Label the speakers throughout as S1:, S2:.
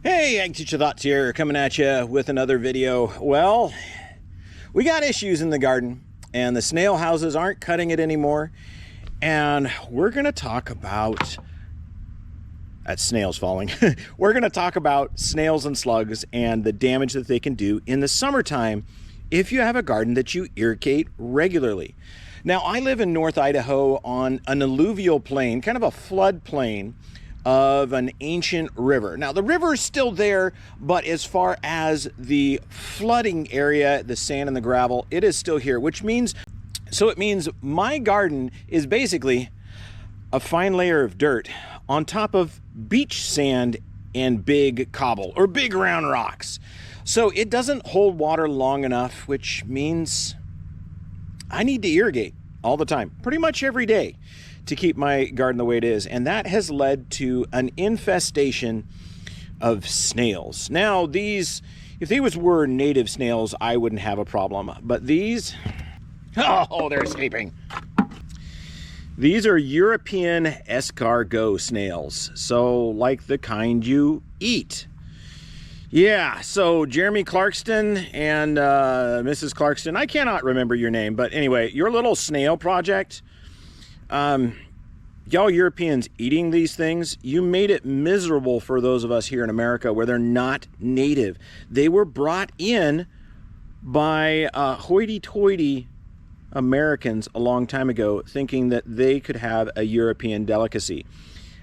S1: Hey, Ag Teacher Thoughts here, coming at you with another video. Well, we got issues in the garden, and the snail houses aren't cutting it anymore. And we're going to talk about... That's snails falling. We're going to talk about snails and slugs and the damage that they can do in the summertime if you have a garden that you irrigate regularly. Now, I live in North Idaho on an alluvial plain, kind of a flood plain of an ancient river. Now, the river is still there, but as far as the flooding area, the sand and the gravel, it is still here, which means, it means my garden is basically a fine layer of dirt on top of beach sand and big cobble or big round rocks. So it doesn't hold water long enough, which means I need to irrigate all the time, pretty much every day, to keep my garden the way it is. And that has led to an infestation of snails. Now, these, if these were native snails, I wouldn't have a problem. But these, oh, they're escaping. These are European escargot snails. So like the kind you eat. Yeah, so Jeremy Clarkston and Mrs. Clarkston, I cannot remember your name, but anyway, your little snail project, y'all Europeans eating these things, you made it miserable for those of us here in America where they're not native. They were brought in by hoity-toity Americans a long time ago, thinking that they could have a European delicacy.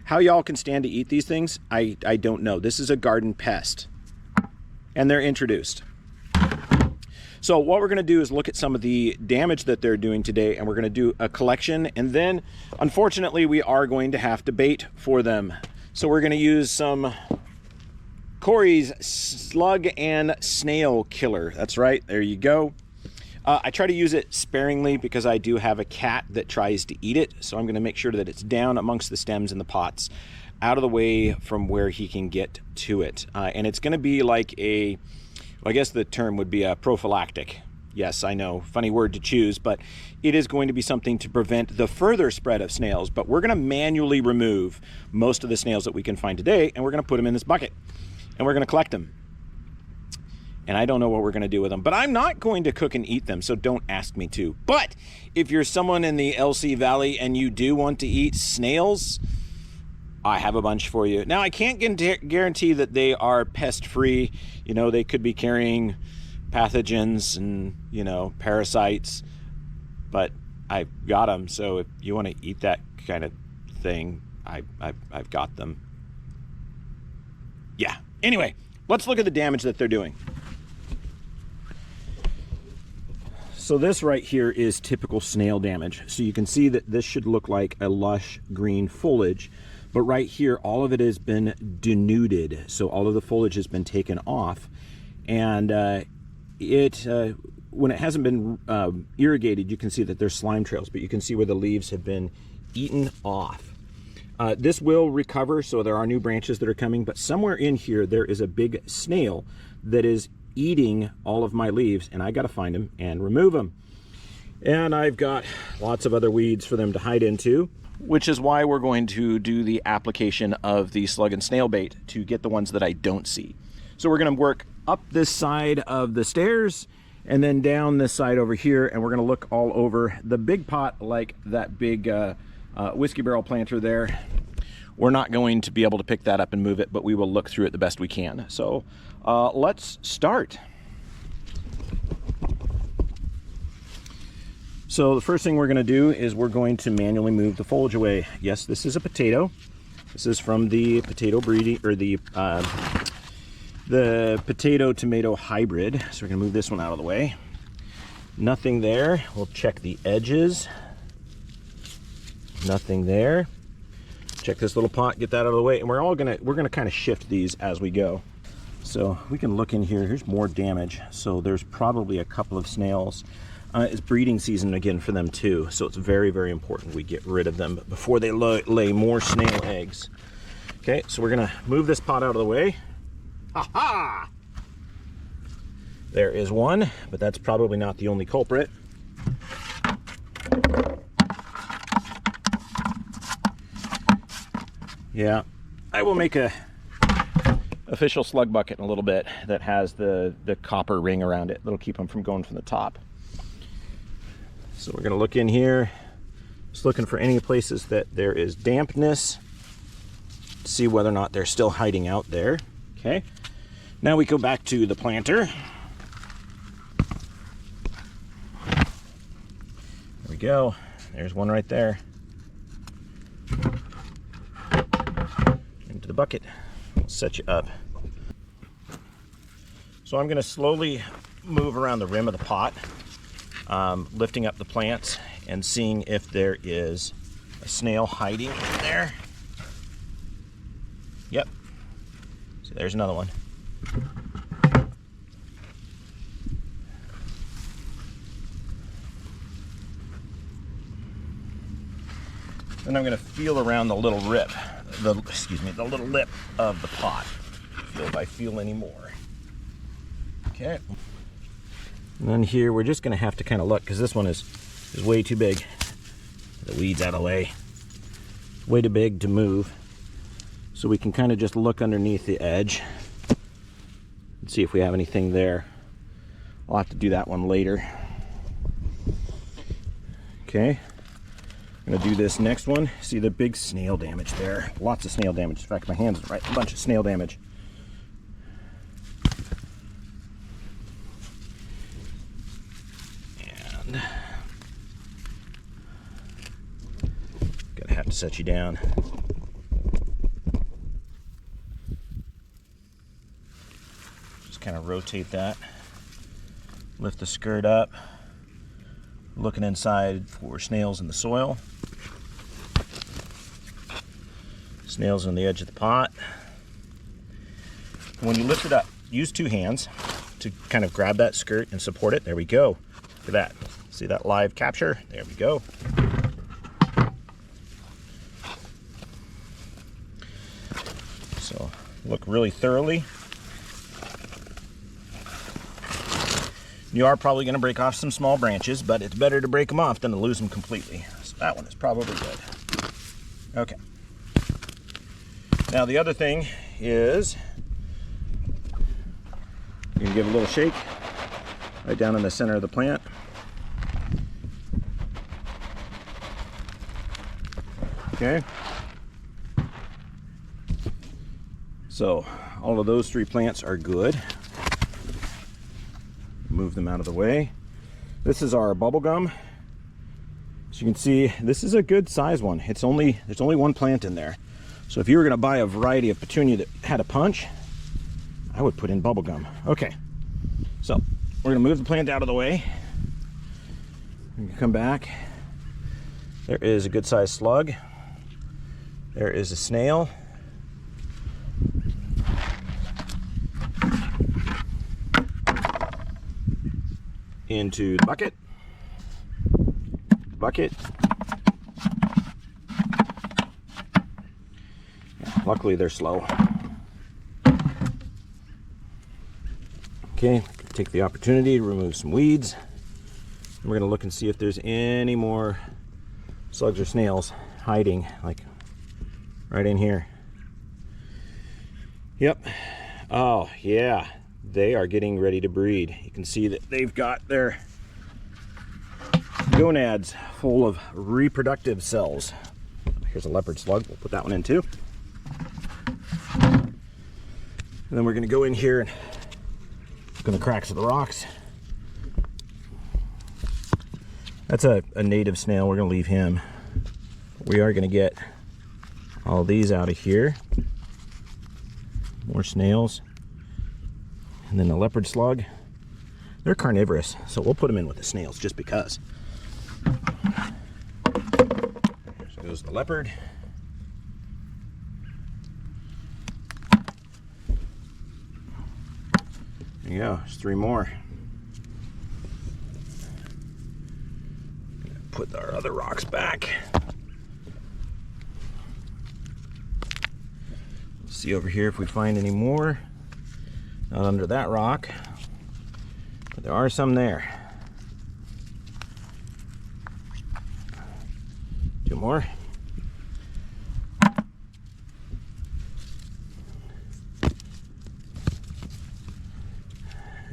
S1: How y'all can stand to eat these things, I don't know. This is a garden pest. And they're introduced. So what we're going to do is look at some of the damage that they're doing today, and we're going to do a collection, and then unfortunately we are going to have to bait for them. So we're going to use some Corey's slug and snail killer. That's right, there you go. I try to use it sparingly because I do have a cat that tries to eat it, so I'm going to make sure that it's down amongst the stems and the pots, out of the way from where he can get to it. And it's going to be like a, well, I guess the term would be a prophylactic. Yes, I know, funny word to choose, but it is going to be something to prevent the further spread of snails. But we're going to manually remove most of the snails that we can find today, and we're going to put them in this bucket, and we're going to collect them. And I don't know what we're going to do with them, but I'm not going to cook and eat them, so don't ask me to. But if you're someone in the LC Valley and you do want to eat snails, I have a bunch for you. Now, I can't guarantee that they are pest-free. You know, they could be carrying pathogens and, you know, parasites, but I've got them. So if you want to eat that kind of thing, I've got them. Yeah. Anyway, let's look at the damage that they're doing. So this right here is typical snail damage. So you can see that this should look like a lush green foliage, but right here, all of it has been denuded. So all of the foliage has been taken off, and when it hasn't been irrigated, you can see that there's slime trails, but you can see where the leaves have been eaten off. This will recover, so there are new branches that are coming, but somewhere in here, there is a big snail that is eating all of my leaves, and I got to find them and remove them. And I've got lots of other weeds for them to hide into, which is why we're going to do the application of the slug and snail bait to get the ones that I don't see. So we're going to work up this side of the stairs and then down this side over here, and we're going to look all over the big pot like that big whiskey barrel planter there. We're not going to be able to pick that up and move it, but we will look through it the best we can. So let's start. So the first thing we're going to do is we're going to manually move the foliage away. Yes, this is a potato. This is from the potato breeding, or the potato tomato hybrid. So we're going to move this one out of the way. Nothing there. We'll check the edges. Nothing there. Check this little pot, get that out of the way, and we're gonna kind of shift these as we go. So we can look in here. Here's more damage. So there's probably a couple of snails. It's breeding season again for them too, so it's very, very important we get rid of them before they lay more snail eggs. Okay, so we're gonna move this pot out of the way. Ha-ha! There is one, but that's probably not the only culprit. Yeah, I will make a official slug bucket in a little bit that has the copper ring around it. That'll keep them from going from the top. So we're gonna look in here, just looking for any places that there is dampness, see whether or not they're still hiding out there. Okay, now we go back to the planter. There we go, there's one right there. Into the bucket, we'll set you up. So I'm gonna slowly move around the rim of the pot, lifting up the plants and seeing if there is a snail hiding in there. Yep, so there's another one. Then I'm going to feel around the little lip of the pot. Feel if I feel any more. Okay. And then here we're just going to have to kind of look, because this one is way too big. The weeds out of the way. Way too big to move. So we can kind of just look underneath the edge and see if we have anything there. I'll have to do that one later. Okay. I'm gonna do this next one. See the big snail damage there. Lots of snail damage. In fact, my hand's right, a bunch of snail damage. And gonna have to set you down. Just kind of rotate that. Lift the skirt up. Looking inside for snails in the soil. Snails on the edge of the pot. And when you lift it up, use two hands to kind of grab that skirt and support it. There we go. Look at that. See that live capture? There we go. So look really thoroughly. You are probably going to break off some small branches, but it's better to break them off than to lose them completely. So that one is probably good. Okay. Now the other thing is, you're going to give a little shake right down in the center of the plant. Okay. So all of those three plants are good. Move them out of the way. This is our bubble gum. As you can see, this is a good size one. There's only one plant in there. So if you were going to buy a variety of petunia that had a punch, I would put in bubble gum. Okay, so we're going to move the plant out of the way. We can come back. There is a good sized slug. There is a snail. Into the bucket. Yeah, luckily they're slow. Okay, take the opportunity to remove some weeds. And we're gonna look and see if there's any more slugs or snails hiding, like right in here. Yep. Oh yeah. They are getting ready to breed. You can see that they've got their gonads full of reproductive cells. Here's a leopard slug. We'll put that one in too. And then we're going to go in here and look in the cracks of the rocks. That's a native snail. We're going to leave him. We are going to get all these out of here. More snails. And then the leopard slug. They're carnivorous, so we'll put them in with the snails just because. So goes the leopard. There you go, there's three more. Put our other rocks back. See over here if we find any more. Not under that rock, but there are some there. Two more.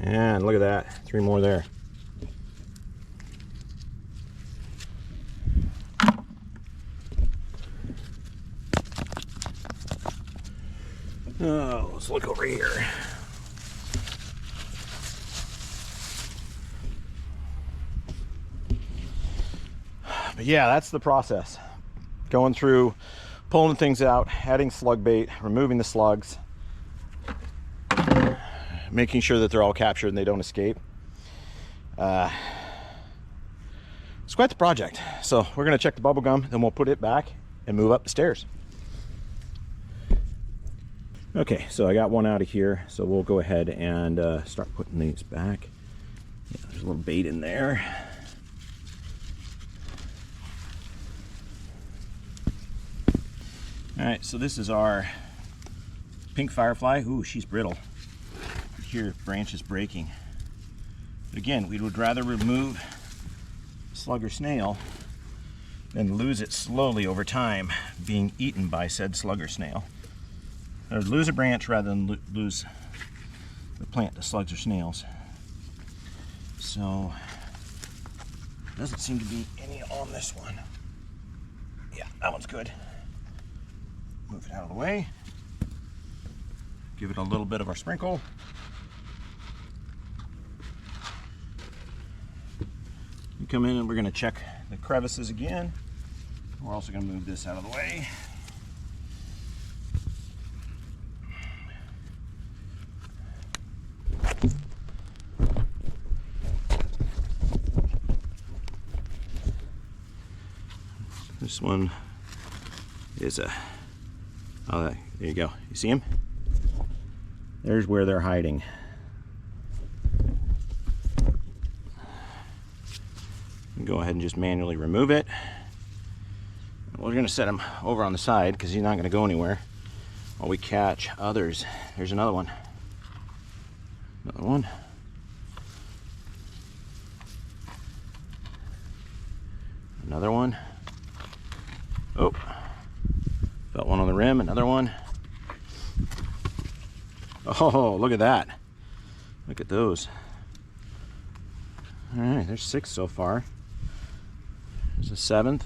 S1: And look at that, 3 more there. Oh, let's look over here. But yeah, that's the process. Going through, pulling things out, adding slug bait, removing the slugs, making sure that they're all captured and they don't escape. It's quite the project. So we're gonna check the bubble gum, then we'll put it back and move up the stairs. Okay, so I got one out of here, so we'll go ahead and start putting these back. Yeah, there's a little bait in there. All right, so this is our pink firefly. Ooh, she's brittle. You hear branches breaking. But again, we would rather remove slug or snail than lose it slowly over time being eaten by said slug or snail. Or lose a branch rather than lose the plant to slugs or snails. So, doesn't seem to be any on this one. Yeah, that one's good. Move it out of the way. Give it a little bit of our sprinkle. We come in and we're gonna check the crevices again. We're also gonna move this out of the way. This one is a, oh, there you go. You see them? There's where they're hiding. Go ahead and just manually remove it. We're gonna set him over on the side because he's not gonna go anywhere while we catch others. There's another one. Another one. Another one. Oh, felt one on the rim, another one. Oh, look at that. Look at those. All right, there's 6 so far. There's a 7th.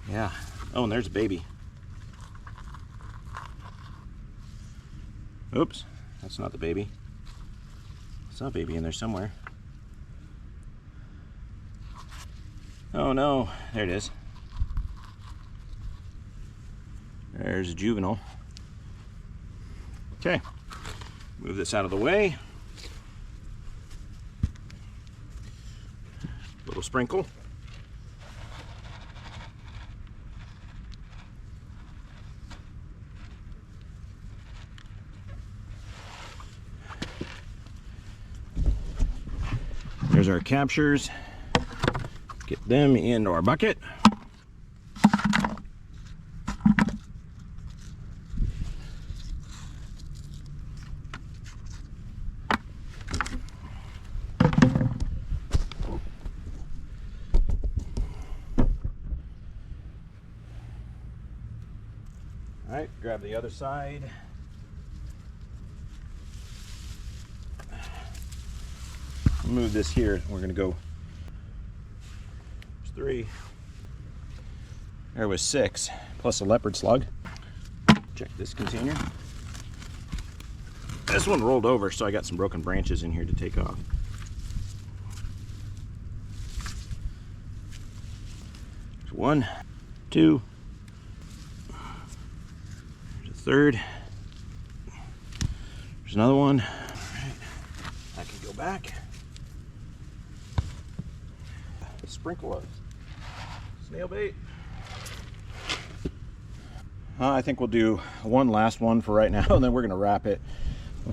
S1: Yeah. Oh, and there's a baby. Oops. That's not the baby. It's not a baby in there somewhere. Oh no, there it is. There's a juvenile. Okay, move this out of the way. Little sprinkle. There's our captures. Get them into our bucket. All right, grab the other side. Move this here. We're gonna go. There's 3. There was 6 plus a leopard slug. Check this container. This one rolled over, so I got some broken branches in here to take off. There's 1, 2. There's a 3rd. There's another one. All right, I can go back. Sprinkle of snail bait. I think we'll do one last one for right now, and then we're going to wrap it.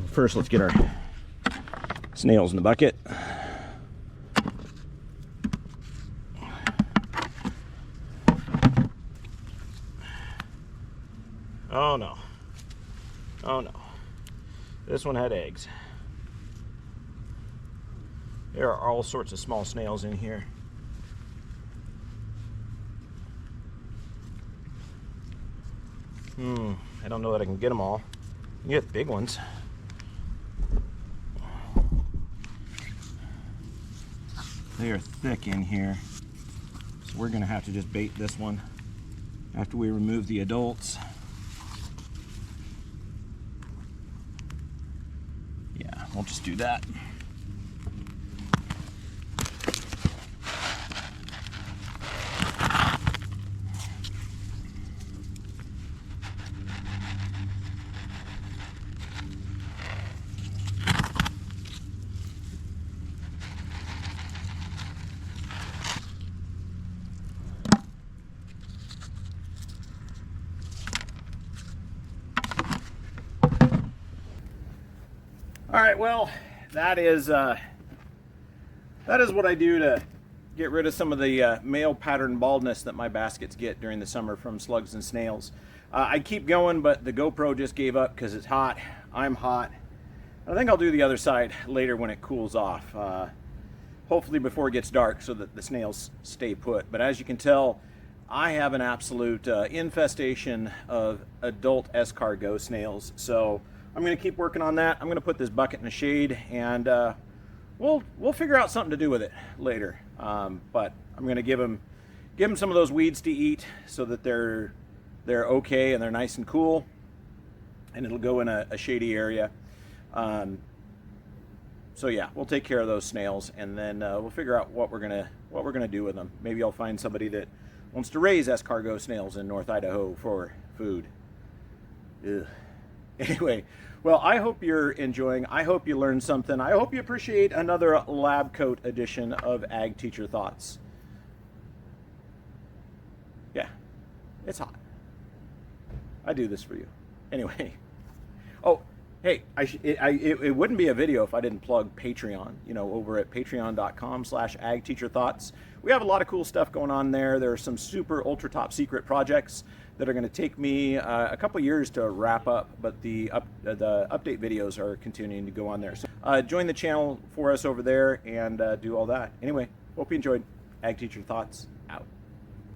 S1: First, let's get our snails in the bucket. Oh no. Oh no. This one had eggs. There are all sorts of small snails in here. I don't know that I can get them all. You get big ones. They are thick in here. So we're gonna have to just bait this one after we remove the adults. Yeah, we'll just do that. All right, well, that is what I do to get rid of some of the male pattern baldness that my baskets get during the summer from slugs and snails. I keep going, but the GoPro just gave up because it's hot. I'm hot. I think I'll do the other side later when it cools off. Hopefully before it gets dark so that the snails stay put. But as you can tell, I have an absolute infestation of adult escargot snails. So I'm going to keep working on that. I'm going to put this bucket in the shade, and we'll figure out something to do with it later. But I'm going to give them some of those weeds to eat so that they're okay and they're nice and cool, and it'll go in a shady area. So yeah, we'll take care of those snails, and then we'll figure out what we're gonna do with them. Maybe I'll find somebody that wants to raise escargot snails in North Idaho for food. Ugh. Anyway, well, I hope you're enjoying. I hope you learned something. I hope you appreciate another lab coat edition of Ag Teacher Thoughts. Yeah, it's hot. I do this for you. Anyway. Oh, hey, it wouldn't be a video if I didn't plug Patreon, over at patreon.com/agteacherthoughts. We have a lot of cool stuff going on there. There are some super ultra top secret projects that are going to take me a couple years to wrap up, but the update videos are continuing to go on there. So join the channel for us over there and do all that. Anyway, hope you enjoyed Ag Teacher Thoughts.